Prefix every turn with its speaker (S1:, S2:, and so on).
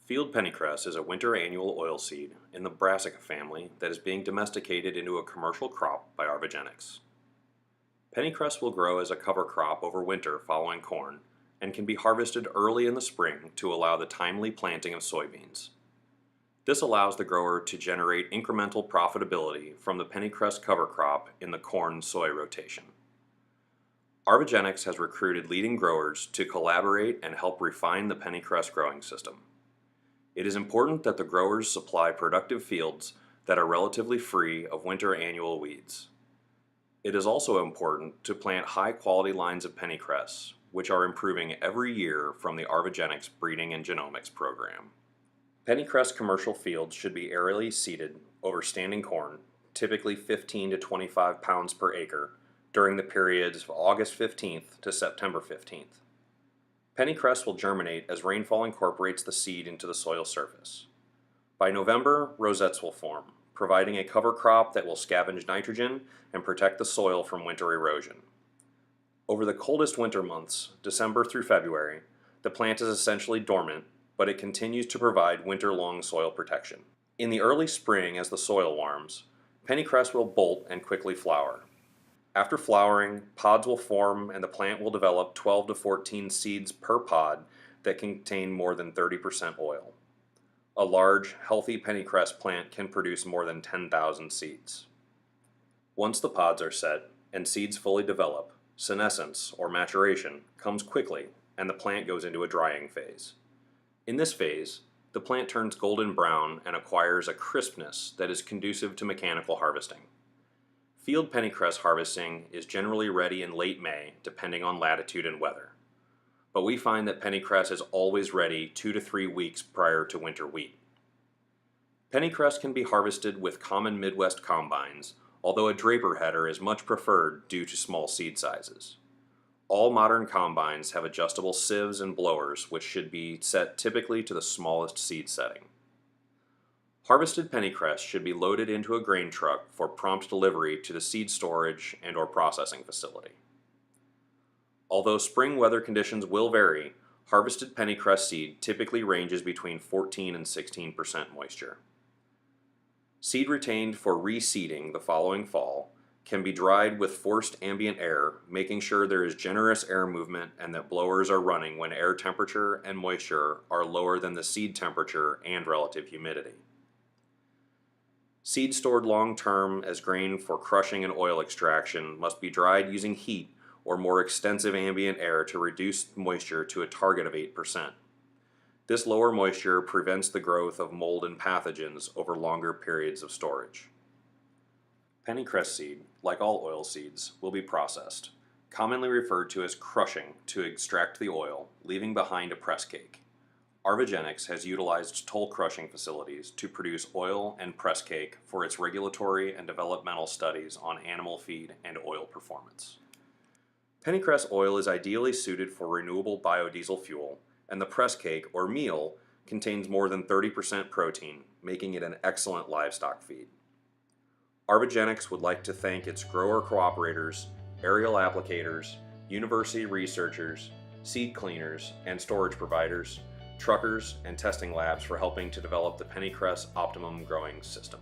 S1: Field pennycress is a winter annual oilseed in the Brassica family that is being domesticated into a commercial crop by Arvegenix. Pennycress will grow as a cover crop over winter following corn and can be harvested early in the spring to allow the timely planting of soybeans. This allows the grower to generate incremental profitability from the pennycress cover crop in the corn-soy rotation. Arvegenix has recruited leading growers to collaborate and help refine the pennycress growing system. It is important that the growers supply productive fields that are relatively free of winter annual weeds. It is also important to plant high-quality lines of pennycress, which are improving every year from the Arvegenix breeding and genomics program. Pennycress commercial fields should be aerially seeded over standing corn, typically 15 to 25 pounds per acre, during the periods of August 15th to September 15th. Pennycress will germinate as rainfall incorporates the seed into the soil surface. By November, rosettes will form, providing a cover crop that will scavenge nitrogen and protect the soil from winter erosion. Over the coldest winter months, December through February, the plant is essentially dormant, but it continues to provide winter-long soil protection. In the early spring, as the soil warms, pennycress will bolt and quickly flower. After flowering, pods will form and the plant will develop 12 to 14 seeds per pod that contain more than 30% oil. A large, healthy pennycress plant can produce more than 10,000 seeds. Once the pods are set and seeds fully develop, senescence, or maturation, comes quickly and the plant goes into a drying phase. In this phase, the plant turns golden brown and acquires a crispness that is conducive to mechanical harvesting. Field pennycress harvesting is generally ready in late May, depending on latitude and weather. But we find that pennycress is always ready 2 to 3 weeks prior to winter wheat. Pennycress can be harvested with common Midwest combines, although a draper header is much preferred due to small seed sizes. All modern combines have adjustable sieves and blowers, which should be set typically to the smallest seed setting. Harvested pennycress should be loaded into a grain truck for prompt delivery to the seed storage and/or processing facility. Although spring weather conditions will vary, harvested pennycress seed typically ranges between 14 and 16% moisture. Seed retained for reseeding the following fall can be dried with forced ambient air, making sure there is generous air movement and that blowers are running when air temperature and moisture are lower than the seed temperature and relative humidity. Seed stored long-term as grain for crushing and oil extraction must be dried using heat or more extensive ambient air to reduce moisture to a target of 8%. This lower moisture prevents the growth of mold and pathogens over longer periods of storage. Pennycress seed, like all oil seeds, will be processed, commonly referred to as crushing, to extract the oil, leaving behind a press cake. Arvegenix has utilized toll crushing facilities to produce oil and press cake for its regulatory and developmental studies on animal feed and oil performance. Pennycress oil is ideally suited for renewable biodiesel fuel, and the press cake, or meal, contains more than 30% protein, making it an excellent livestock feed. Arvegenix would like to thank its grower cooperators, aerial applicators, university researchers, seed cleaners, and storage providers, truckers, and testing labs for helping to develop the pennycress optimum growing system.